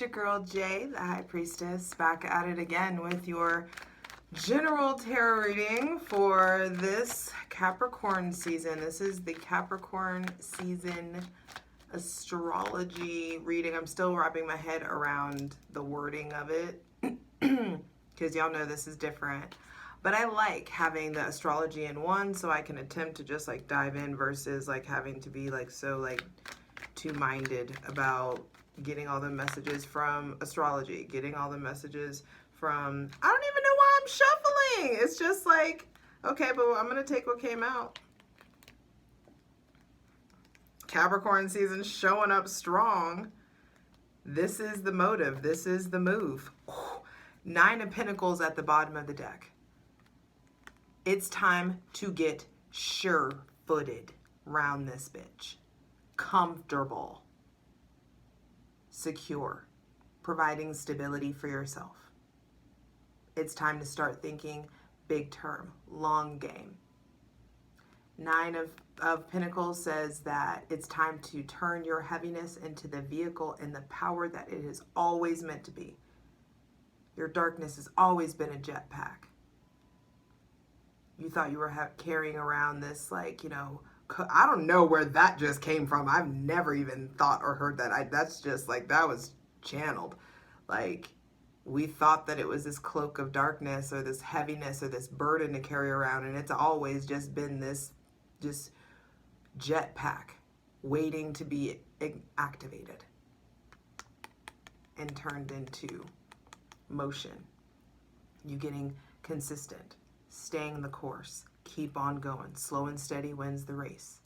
your girl Jay, the High Priestess, back at it again with your general tarot reading for this Capricorn season. This is the Capricorn season astrology reading. I'm still wrapping my head around the wording of it because y'all know this is different. But I like having the astrology in one so I can attempt to just like dive in versus like having to be like so like two-minded about getting all the messages from astrology, getting all the messages from, I don't even know why I'm shuffling. It's just like, okay, but I'm going to take what came out. Capricorn season showing up strong. This is the motive. This is the move. Nine of Pentacles at the bottom of the deck. It's time to get sure-footed round this bitch. Comfortable. Secure. Providing stability for yourself. It's time to start thinking big term, long game. Nine of Pentacles says that it's time to turn your heaviness into the vehicle and the power that it is always meant to be. Your darkness has always been a jetpack. You thought you were carrying around this, like, you know, I don't know where that just came from. I've never even thought or heard that. That's just like, that was channeled. Like, we thought that it was this cloak of darkness or this heaviness or this burden to carry around. And it's always just been this just jetpack waiting to be activated and turned into motion. You getting consistent. Staying the course, keep on going. Slow and steady wins the race.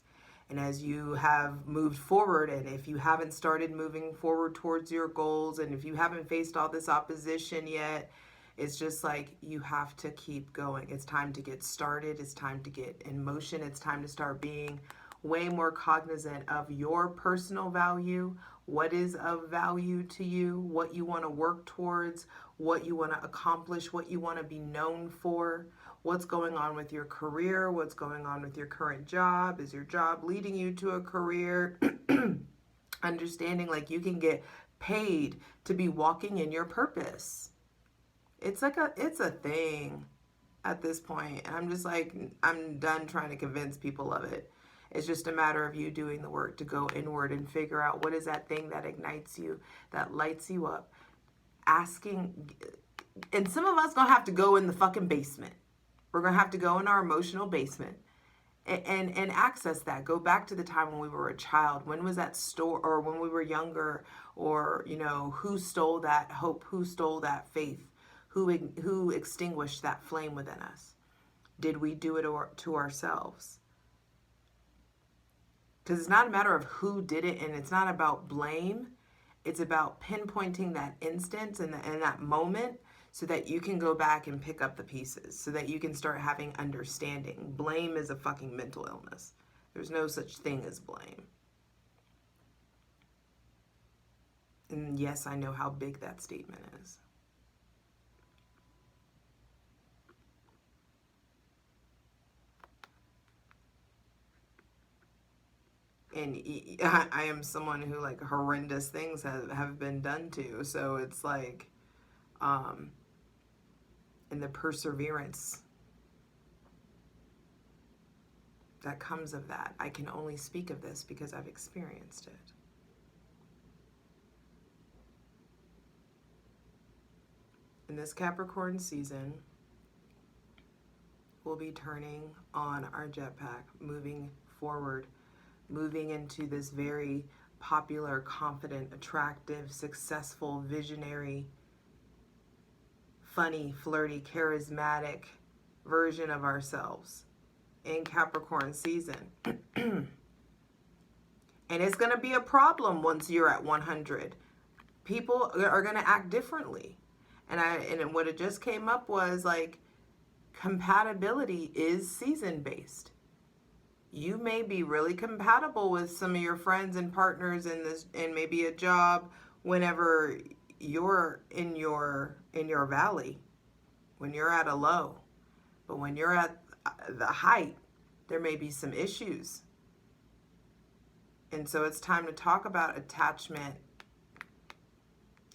And as you have moved forward, and if you haven't started moving forward towards your goals, and if you haven't faced all this opposition yet, it's just like you have to keep going. It's time to get started. It's time to get in motion. It's time to start being way more cognizant of your personal value, what is of value to you, what you want to work towards, what you want to accomplish, what you want to be known for, what's going on with your career, what's going on with your current job. Is your job leading you to a career? Understanding like you can get paid to be walking in your purpose. It's a thing at this point. And I'm just like, I'm done trying to convince people of it. It's just a matter of you doing the work to go inward and figure out what is that thing that ignites you, that lights you up. Asking, and some of us gonna have to go in the fucking basement. We're gonna have to go in our emotional basement and access that. Go back to the time when we were a child. When was that store, or when we were younger, or, you know, who stole that hope? Who stole that faith? Who extinguished that flame within us? Did we do it to ourselves? Because it's not a matter of who did it, and it's not about blame. It's about pinpointing that instance and that moment so that you can go back and pick up the pieces, so that you can start having understanding. Blame is a fucking mental illness. There's no such thing as blame. And yes, I know how big that statement is. And I am someone who, like, horrendous things have been done to. So it's like, and the perseverance that comes of that. I can only speak of this because I've experienced it. In this Capricorn season, we'll be turning on our jetpack, moving forward, moving into this very popular, confident, attractive, successful, visionary, funny, flirty, charismatic version of ourselves in Capricorn season. And it's going to be a problem once you're at 100. People are going to act differently. And what it just came up was like, compatibility is season-based. You may be really compatible with some of your friends and partners in this, and maybe a job whenever you're in your valley, when you're at a low. But when you're at the height, there may be some issues. And so it's time to talk about attachment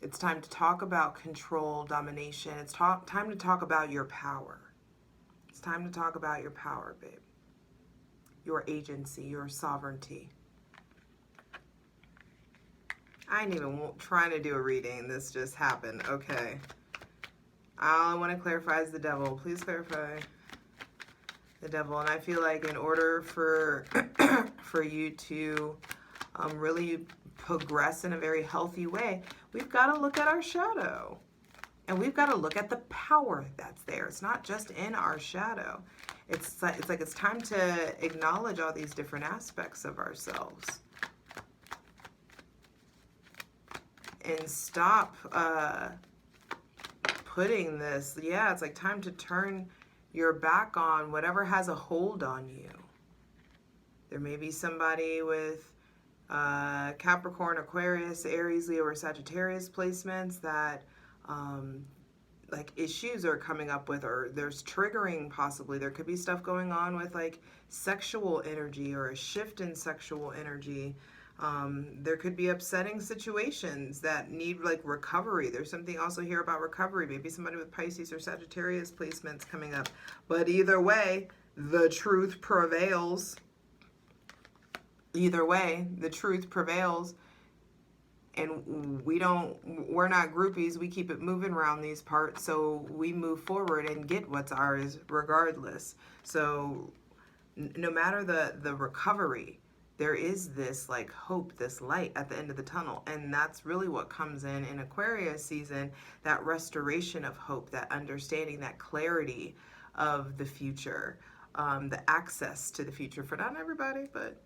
It's time to talk about control, domination. It's time to talk about your power. It's time to talk about your power, babe. Your agency, your sovereignty. I ain't even trying to do a reading. This just happened. Okay. All I want to clarify is the devil. Please clarify the devil. And I feel like in order for for you to really progress in a very healthy way, we've got to look at our shadow. And we've got to look at the power that's there. It's not just in our shadow. It's like it's time to acknowledge all these different aspects of ourselves. And stop putting this, it's like time to turn your back on whatever has a hold on you. There may be somebody with Capricorn, Aquarius, Aries, Leo, or Sagittarius placements that like issues are coming up with, or there's triggering possibly. There could be stuff going on with like sexual energy or a shift in sexual energy. There could be upsetting situations that need like recovery. There's something also here about recovery. Maybe somebody with Pisces or Sagittarius placements coming up. But either way, the truth prevails. Either way, the truth prevails. And we're not groupies. We keep it moving around these parts. So we move forward and get what's ours regardless. So no matter the recovery, there is this like hope, this light at the end of the tunnel. And that's really what comes in Aquarius season, that restoration of hope, that understanding, that clarity of the future, the access to the future for not everybody, but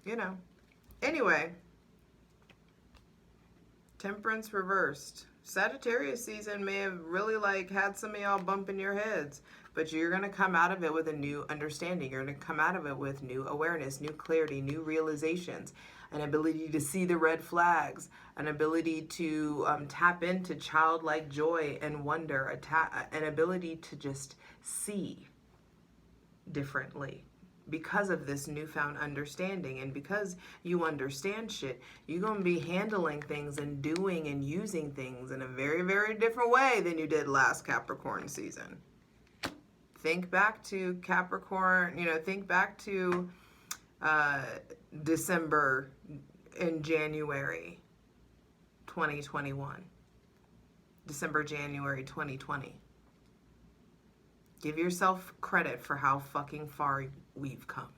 you know. Anyway, Temperance reversed. Sagittarius season may have really like had some of y'all bumping your heads, but you're going to come out of it with a new understanding. You're going to come out of it with new awareness, new clarity, new realizations, an ability to see the red flags, an ability to tap into childlike joy and wonder, an ability to just see differently. Because of this newfound understanding, and because you understand shit, you're going to be handling things and doing and using things in a very, very different way than you did last Capricorn season. Think back to Capricorn, think back to December and January 2021. December, January 2020. Give yourself credit for how fucking far we've come.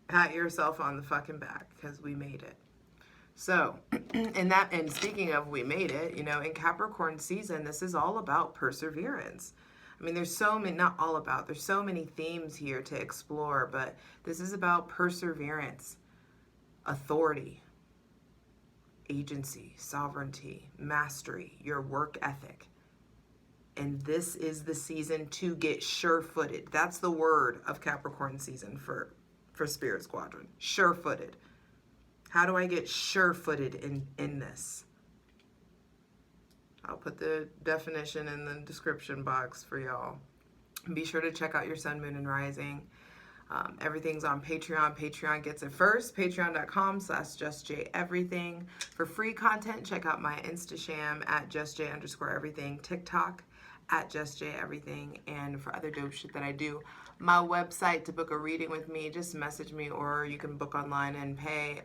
Pat yourself on the fucking back, because we made it. So, and speaking of we made it, in Capricorn season, this is all about perseverance. I mean, there's so many themes here to explore, but this is about perseverance, authority, agency, sovereignty, mastery, your work ethic. And this is the season to get sure-footed. That's the word of Capricorn season for Spirit Squadron. Sure-footed. How do I get sure-footed in this? I'll put the definition in the description box for y'all. Be sure to check out your sun, moon, and rising. Everything's on Patreon. Patreon gets it first. Patreon.com/justjeverything. For free content, check out my Instasham at justj_everything. TikTok at justjeverything. And for other dope shit that I do, my website to book a reading with me, just message me, or you can book online and pay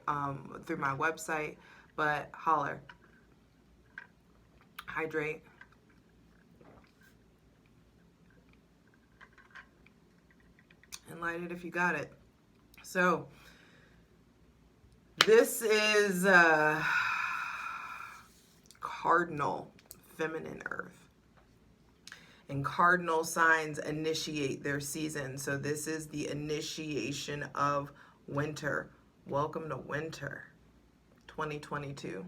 through my website. But holler. Hydrate. And light it if you got it. So this is cardinal feminine earth. And cardinal signs initiate their season. So this is the initiation of winter. Welcome to winter 2022.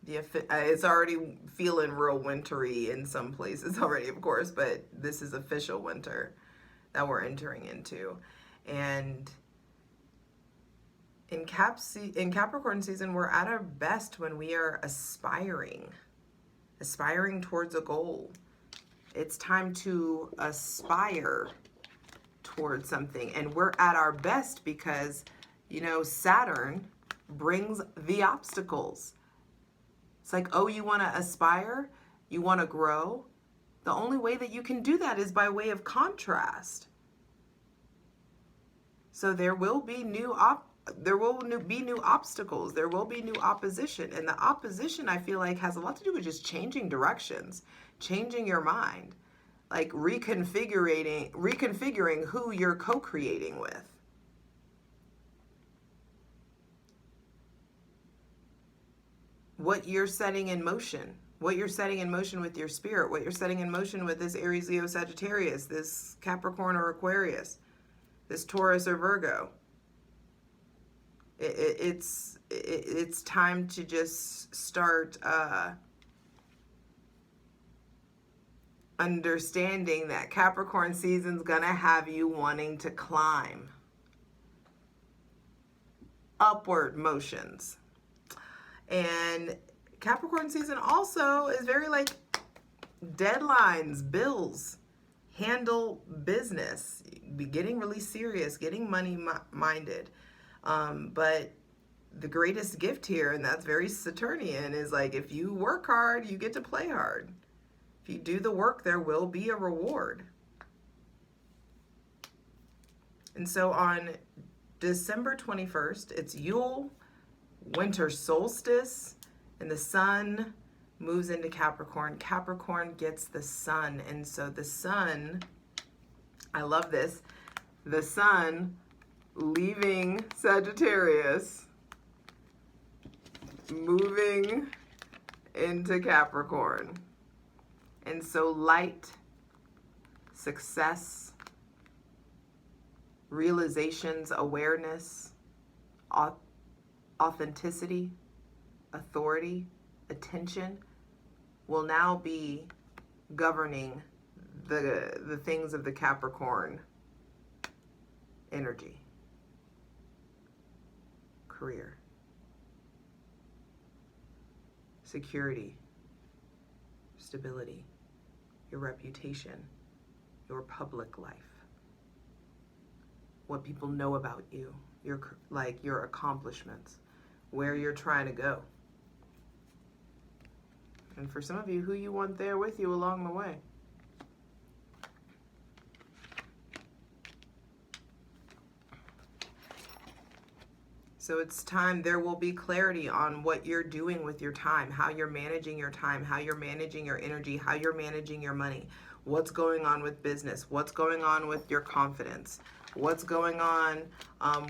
It's already feeling real wintry in some places already, of course, but this is official winter that we're entering into. And in Capricorn season, we're at our best when we are aspiring towards a goal. It's time to aspire towards something. And we're at our best because You know, Saturn brings the obstacles. It's like, oh, you want to aspire? You want to grow? The only way that you can do that is by way of contrast. So there will be new obstacles. There will be new opposition. And the opposition, I feel like, has a lot to do with just changing directions, changing your mind, like reconfiguring who you're co-creating with. What you're setting in motion, what you're setting in motion with your spirit, what you're setting in motion with this Aries, Leo, Sagittarius, this Capricorn or Aquarius, this Taurus or Virgo. It's time to just start understanding that Capricorn season's gonna have you wanting to climb. Upward motions. And Capricorn season also is very like deadlines, bills, handle business, be getting really serious, getting money minded. But the greatest gift here, and that's very Saturnian, is like if you work hard, you get to play hard. If you do the work, there will be a reward. And so on December 21st, it's Yule, winter solstice, and the sun moves into Capricorn. Capricorn gets the sun, and so the sun, I love this, the sun leaving Sagittarius, moving into Capricorn. And so light, success, realizations, awareness, authenticity, authority, attention will now be governing the things of the Capricorn energy. Career, security, stability, your reputation, your public life, what people know about you, your accomplishments, where you're trying to go. And for some of you, who you want there with you along the way. So it's time, there will be clarity on what you're doing with your time, how you're managing your time, how you're managing your energy, how you're managing your money, what's going on with business, what's going on with your confidence, what's going on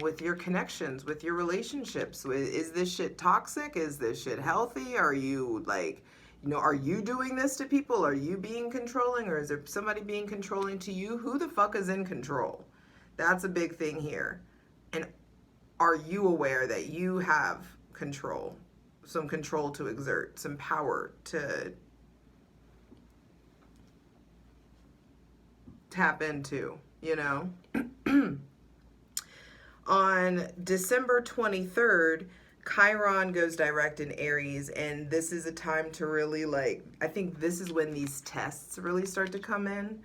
with your connections, with your relationships. Is this shit toxic? Is this shit healthy? Are you like, you know, are you doing this to people? Are you being controlling, or is there somebody being controlling to you? Who the fuck is in control? That's a big thing here. And are you aware that you have control, some control to exert, some power to tap into, you know? On December 23rd, Chiron goes direct in Aries, and this is a time to really I think this is when these tests really start to come in,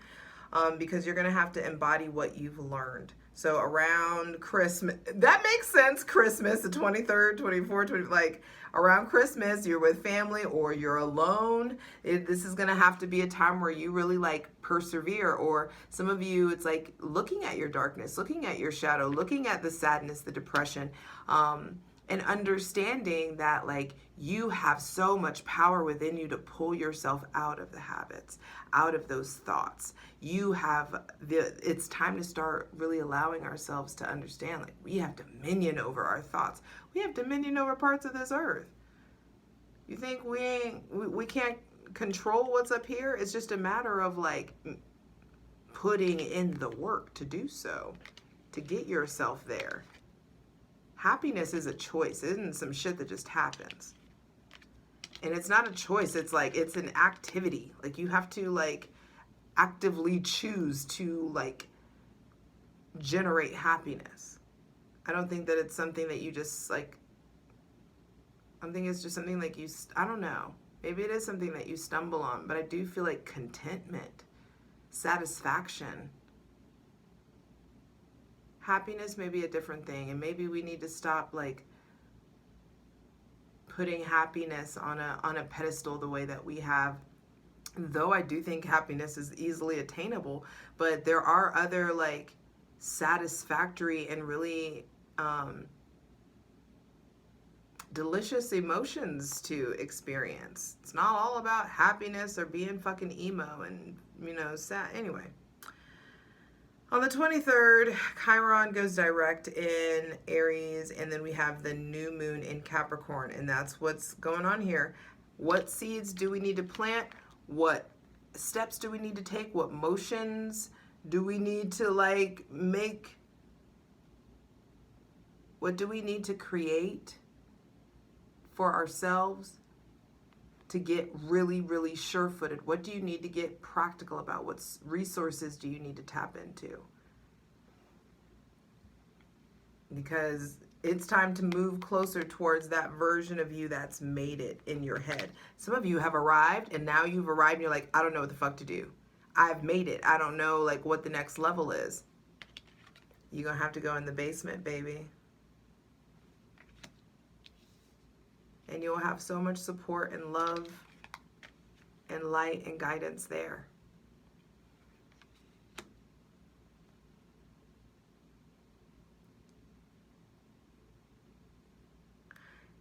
because you're going to have to embody what you've learned. So around Christmas, that makes sense, Christmas, the 23rd, 24th, 20, around Christmas, you're with family or you're alone. This is going to have to be a time where you really persevere, or some of you, it's like looking at your darkness, looking at your shadow, looking at the sadness, the depression, and understanding that you have so much power within you to pull yourself out of the habits, out of those thoughts. It's time to start really allowing ourselves to understand we have dominion over our thoughts. We have dominion over parts of this earth. You think we can't control what's up here? It's just a matter of putting in the work to do so, to get yourself there. Happiness is a choice. It isn't some shit that just happens. And it's not a choice. It's it's an activity. You have to actively choose to generate happiness. I don't think that it's something that you just I think it's just something I don't know. Maybe it is something that you stumble on, but I do feel contentment, satisfaction, Happiness may be a different thing, and maybe we need to stop like putting happiness on a pedestal the way that we have. Though I do think happiness is easily attainable, but there are other like satisfactory and really delicious emotions to experience. It's not all about happiness or being fucking emo and, you know, sad. Anyway, on the 23rd, Chiron goes direct in Aries, and then we have the new moon in Capricorn, and that's what's going on here. What seeds do we need to plant? What steps do we need to take? What motions do we need to like make? What do we need to create for ourselves to get really, really sure-footed? What do you need to get practical about? What resources do you need to tap into? Because it's time to move closer towards that version of you that's made it in your head. Some of you have arrived, and now you've arrived and you're like, I don't know what the fuck to do. I've made it. I don't know like what the next level is. You're gonna have to go in the basement, baby. And you'll have so much support and love and light and guidance there.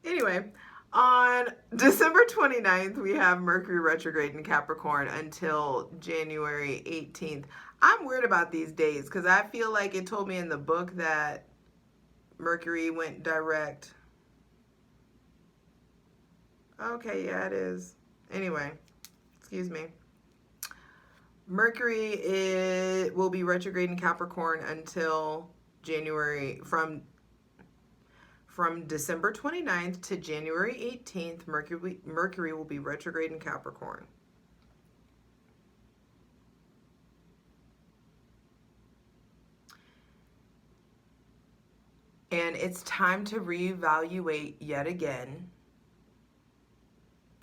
Anyway, on December 29th, we have Mercury retrograde in Capricorn until January 18th. I'm weird about these days because I feel like it told me in the book that Mercury went direct. Okay, yeah, it is. Anyway, excuse me. Mercury will be retrograde in Capricorn until January, from December 29th to January 18th, Mercury will be retrograde in Capricorn. And it's time to reevaluate yet again.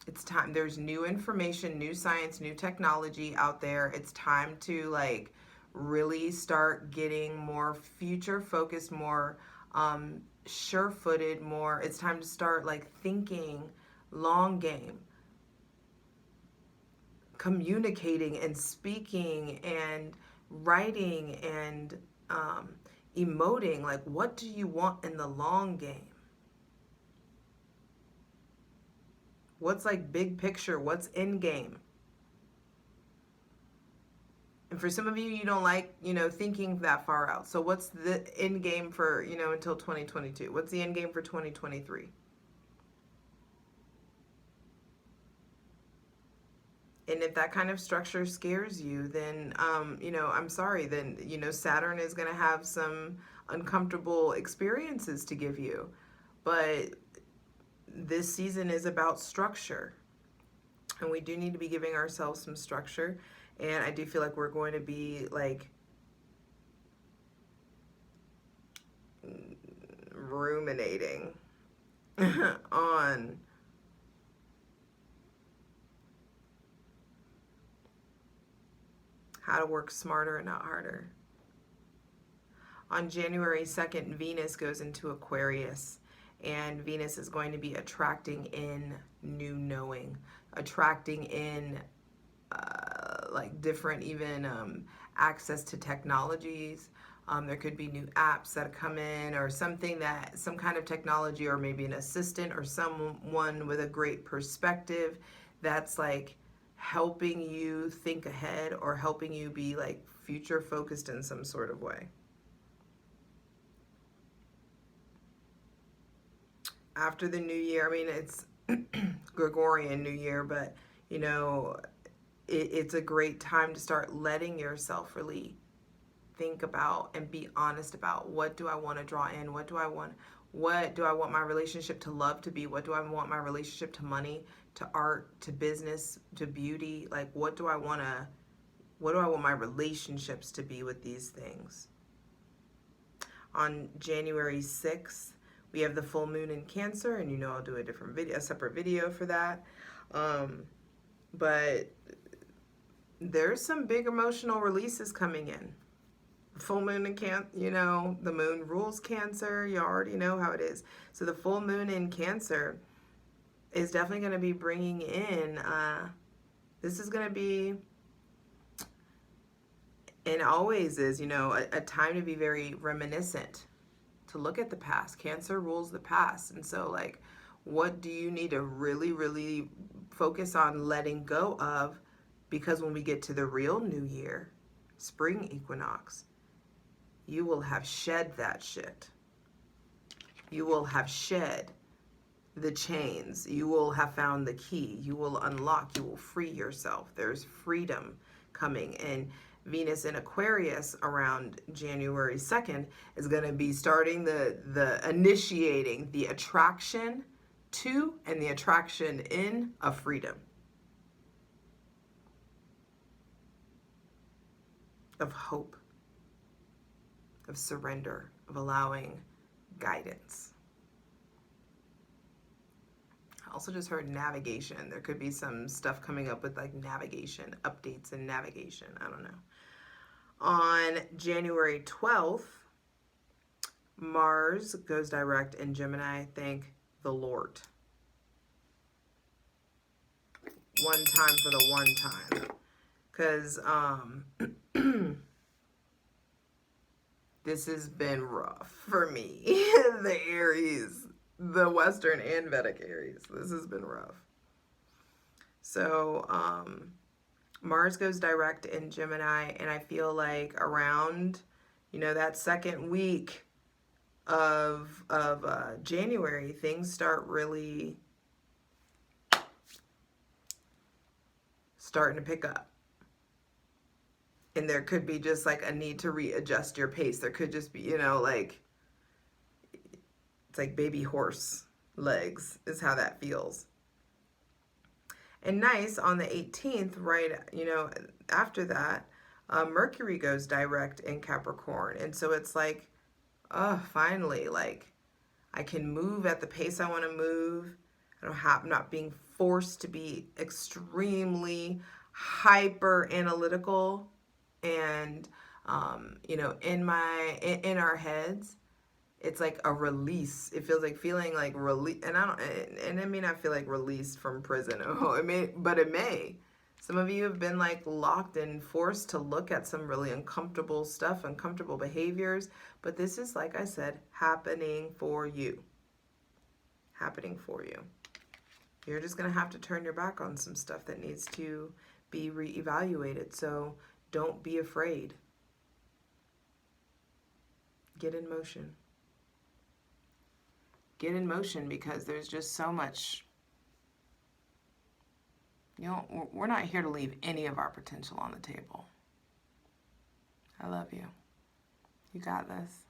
It's time. There's new information, new science, new technology out there. It's time to like really start getting more future focused, more sure-footed, more. It's time to start like thinking long game, communicating and speaking and writing and emoting. Like, what do you want in the long game? What's like big picture? What's in game? And for some of you, you don't like, you know, thinking that far out. So what's the end game for, you know, until 2022? What's the end game for 2023? And if that kind of structure scares you, then, you know, I'm sorry, then, you know, Saturn is going to have some uncomfortable experiences to give you. But this season is about structure. And we do need to be giving ourselves some structure. And I do feel like we're going to be like ruminating on how to work smarter and not harder. On January 2nd, Venus goes into Aquarius, and Venus is going to be attracting in new knowing, attracting in like different even access to technologies. There could be new apps that come in, or something that, some kind of technology, or maybe an assistant or someone with a great perspective that's like helping you think ahead or helping you be like future focused in some sort of way. After the new year, I mean, it's Gregorian New Year, but you know, it's a great time to start letting yourself really think about and be honest about, what do I want to draw in? What do I want my relationship to love to be? What do I want my relationship to money, to art, to business, to beauty? Like, what do I want my relationships to be with these things? On January 6th, we have the full moon in Cancer, and you know I'll do a separate video for that. But there's some big emotional releases coming in. full moon in Cancer, you know, the moon rules Cancer. You already know how it is. So the full moon in Cancer is definitely going to be bringing in, this is going to be, and always is, you know, a time to be very reminiscent, to look at the past. Cancer rules the past. And so, like, what do you need to really, really focus on letting go of? Because when we get to the real new year, spring equinox, you will have shed that shit. You will have shed the chains. You will have found the key. You will unlock. You will free yourself. There's freedom coming. And Venus in Aquarius around January 2nd is going to be starting the initiating the attraction to and the attraction in of freedom, of hope, of surrender, of allowing guidance. I also just heard navigation. There could be some stuff coming up with like navigation, updates in navigation. I don't know. On January 12th, Mars goes direct in Gemini. Thank the Lord. One time for the one time. Because this has been rough for me. The Aries, the Western and Vedic Aries. This has been rough. So Mars goes direct in Gemini, and I feel like around, you know, that second week of January, things start really starting to pick up. And there could be just like a need to readjust your pace. There could just be, you know, like, it's like baby horse legs is how that feels. And nice, on the 18th, right, you know, after that, Mercury goes direct in Capricorn. And so it's like, oh, finally, like, I can move at the pace I want to move. I'm not being forced to be extremely hyper analytical and, you know, in our heads. It's like a release. It feels like feeling like release, and it may not feel like released from prison. Oh, it may. Some of you have been like locked and forced to look at some really uncomfortable stuff, uncomfortable behaviors. But this is, like I said, happening for you. Happening for you. You're just gonna have to turn your back on some stuff that needs to be reevaluated. So don't be afraid. Get in motion. Get in motion, because there's just so much. You know, we're not here to leave any of our potential on the table. I love you. You got this.